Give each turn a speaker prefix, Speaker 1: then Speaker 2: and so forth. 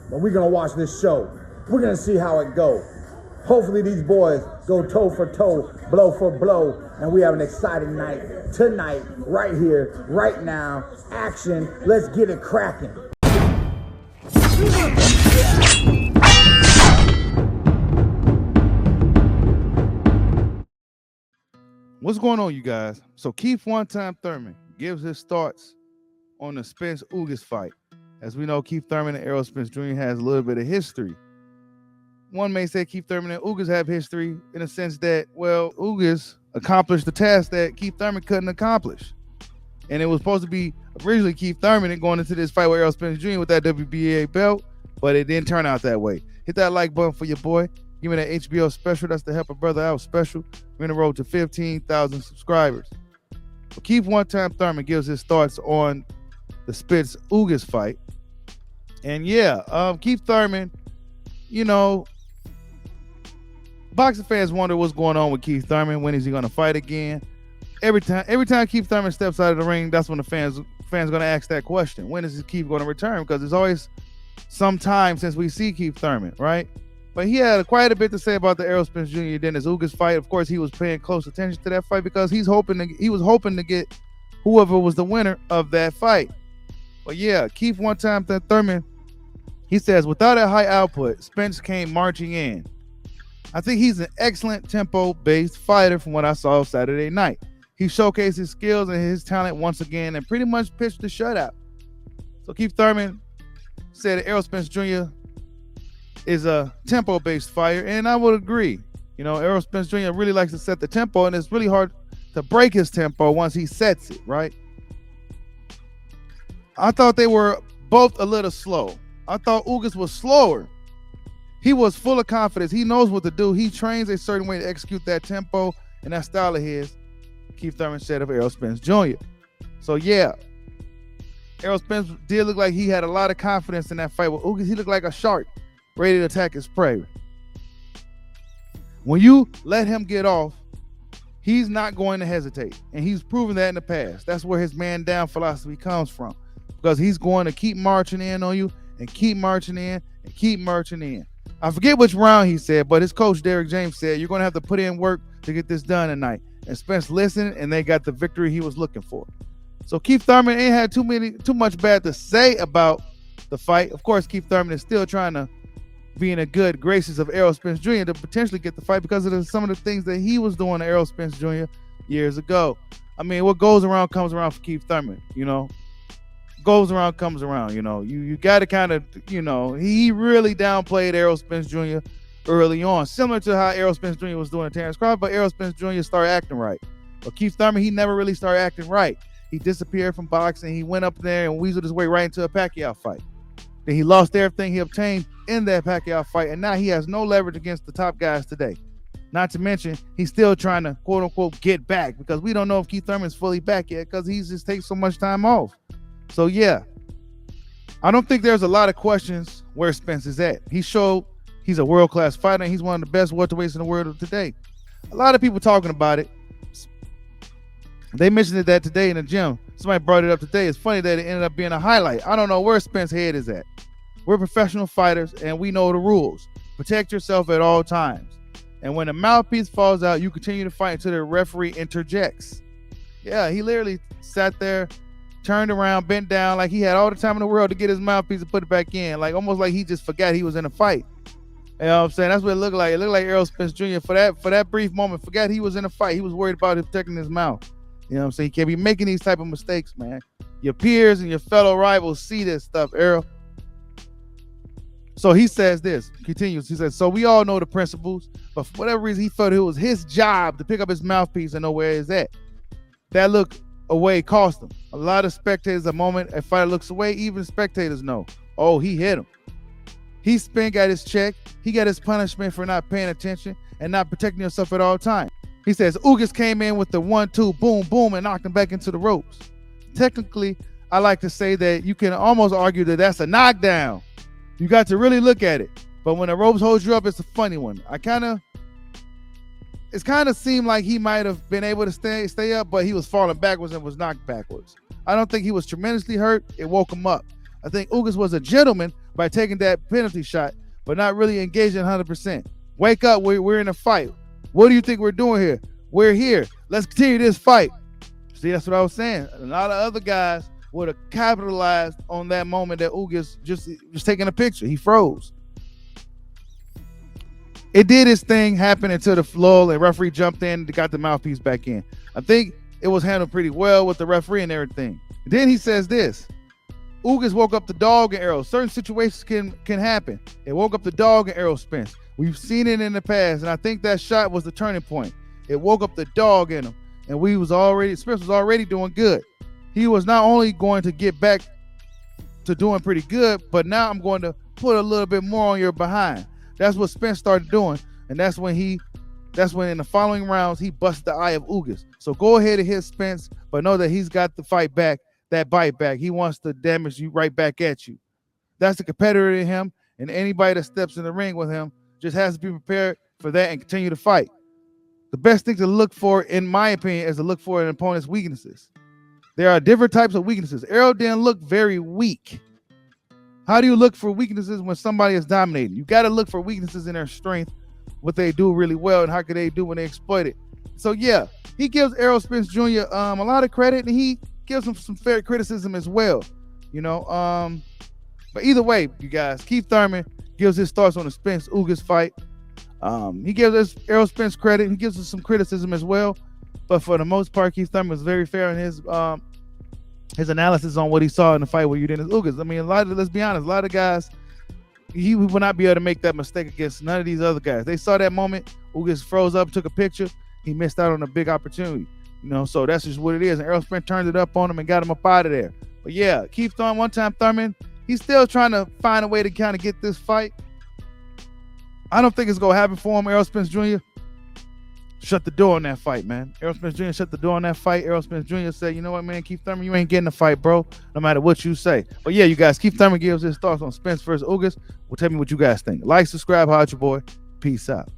Speaker 1: but we're gonna watch this show. We're gonna see how it go. Hopefully these boys go toe for toe, blow for blow, and we have an exciting night tonight, right here, right now. Action, let's get it cracking.
Speaker 2: What's going on, you guys? So Keith One-Time Thurman gives his thoughts on the Spence Ugas fight. As we know, Keith Thurman and Errol Spence Jr. has a little bit of history. One may say Keith Thurman and Ugas have history in a sense that, well, Ugas accomplished the task that Keith Thurman couldn't accomplish. And it was supposed to be originally Keith Thurman going into this fight with Errol Spence Jr. with that WBA belt, but it didn't turn out that way. Hit that like button for your boy. Give me that HBO special. That's to help a brother out special. We're in the road to 15,000 subscribers. So Keith One-Time Thurman gives his thoughts on the Spence Ugas fight. And yeah, Keith Thurman, you know, boxing fans wonder what's going on with Keith Thurman. When is he going to fight again? Every time Keith Thurman steps out of the ring, that's when the fans going to ask that question. When is Keith going to return? Because it's always some time since we see Keith Thurman, right? But he had quite a bit to say about the Errol Spence Jr. Dennis Ugas fight. Of course, he was paying close attention to that fight because he was hoping to get whoever was the winner of that fight. But yeah, Keith One-Time Thurman, he says, without a high output, Spence came marching in. I think he's an excellent tempo-based fighter from what I saw Saturday night. He showcased his skills and his talent once again and pretty much pitched the shutout. So Keith Thurman said that Errol Spence Jr. is a tempo-based fighter, and I would agree. You know, Errol Spence Jr. really likes to set the tempo, and it's really hard to break his tempo once he sets it, right? I thought they were both a little slow. I thought Ugas was slower. He was full of confidence. He knows what to do. He trains a certain way to execute that tempo and that style of his. Keith Thurman said of Errol Spence Jr. So yeah, Errol Spence did look like he had a lot of confidence in that fight with Ugas. He looked like a shark ready to attack his prey. When you let him get off, he's not going to hesitate. And he's proven that in the past. That's where his man down philosophy comes from. Because he's going to keep marching in on you and keep marching in and keep marching in. I forget which round he said, but his coach, Derek James, said, you're going to have to put in work to get this done tonight. And Spence listened, and they got the victory he was looking for. So Keith Thurman ain't had too much bad to say about the fight. Of course, Keith Thurman is still trying to be in the good graces of Errol Spence Jr. to potentially get the fight because of some of the things that he was doing to Errol Spence Jr. years ago. I mean, what goes around comes around for Keith Thurman, you know. Goes around comes around, you know. You got to kind of, you know, he really downplayed Errol Spence Jr. early on, similar to how Errol Spence Jr. was doing to Terrence Crawford, but Errol Spence Jr. started acting right. But Keith Thurman, he never really started acting right. He disappeared from boxing. He went up there and weaseled his way right into a Pacquiao fight. Then he lost everything he obtained in that Pacquiao fight, and now he has no leverage against the top guys today. Not to mention, he's still trying to, quote-unquote, get back because we don't know if Keith Thurman's fully back yet because he's just taking so much time off. So, yeah, I don't think there's a lot of questions where Spence is at. He showed he's a world-class fighter, and he's one of the best welterweights in the world today. A lot of people talking about it. They mentioned that today in the gym. Somebody brought it up today. It's funny that it ended up being a highlight. I don't know where Spence's head is at. We're professional fighters, and we know the rules. Protect yourself at all times. And when the mouthpiece falls out, you continue to fight until the referee interjects. Yeah, he literally sat there, turned around, bent down like he had all the time in the world to get his mouthpiece and put it back in. Like almost like he just forgot he was in a fight. You know what I'm saying? That's what it looked like. It looked like Errol Spence Jr. for that brief moment forgot he was in a fight. He was worried about protecting his mouth. You know what I'm saying? You can't be making these type of mistakes, man. Your peers and your fellow rivals see this stuff, Errol. So he says this, continues. He says, so we all know the principles, but for whatever reason, he felt it was his job to pick up his mouthpiece and know where it's at. That look away cost him. A lot of spectators, the moment a fighter looks away, even spectators know, oh, he hit him. He got his check. He got his punishment for not paying attention and not protecting himself at all times. He says, Ugas came in with the 1-2, boom, boom, and knocked him back into the ropes. Technically, I like to say that you can almost argue that that's a knockdown. You got to really look at it. But when the ropes hold you up, it's a funny one. It's kind of seemed like he might have been able to stay up, but he was falling backwards and was knocked backwards. I don't think he was tremendously hurt. It woke him up. I think Ugas was a gentleman, by taking that penalty shot, but not really engaging 100%. Wake up, we're in a fight. What do you think we're doing here? We're here. Let's continue this fight. See, that's what I was saying. A lot of other guys would have capitalized on that moment that Ugas just taking a picture. He froze. It did its thing, happened until the lull, and referee jumped in and got the mouthpiece back in. I think it was handled pretty well with the referee and everything. Then he says this: Ugas woke up the dog in Errol. Certain situations can happen. It woke up the dog in Errol Spence. We've seen it in the past, and I think that shot was the turning point. It woke up the dog in him, and Spence was already doing good. He was not only going to get back to doing pretty good, but now I'm going to put a little bit more on your behind. That's what Spence started doing, and that's when in the following rounds he busted the eye of Ugas. So go ahead and hit Spence, but know that he's got the fight back, that bite back. He wants to damage you right back at you. That's the competitor in him, and anybody that steps in the ring with him just has to be prepared for that and continue to fight. The best thing to look for, in my opinion, is to look for an opponent's weaknesses. There are different types of weaknesses. Errol didn't look very weak. How do you look for weaknesses when somebody is dominating? You got to look for weaknesses in their strength, what they do really well, and how can they do when they exploit it. So yeah, he gives Errol Spence Jr. A lot of credit, and he gives him some fair criticism as well. But either way, you guys, Keith Thurman gives his thoughts on the Spence Ugas fight. He gives us Errol Spence credit. He gives us some criticism as well. But for the most part, Keith Thurman was very fair in his analysis on what he saw in the fight with Ugas Ugas. I mean, let's be honest, a lot of guys, he would not be able to make that mistake against none of these other guys. They saw that moment, Ugas froze up, took a picture, he missed out on a big opportunity. So that's just what it is. And Errol Spence turned it up on him and got him up out of there. But yeah, Keith Thurman, one time Thurman, he's still trying to find a way to kind of get this fight. I don't think it's going to happen for him. Errol Spence Jr. shut the door on that fight, man. Errol Spence Jr. shut the door on that fight. Errol Spence Jr. said, you know what, man, Keith Thurman, you ain't getting the fight, bro, no matter what you say. But yeah, you guys, Keith Thurman gives his thoughts on Spence versus Ugas. Well, tell me what you guys think. Like, subscribe, holla at your boy. Peace out.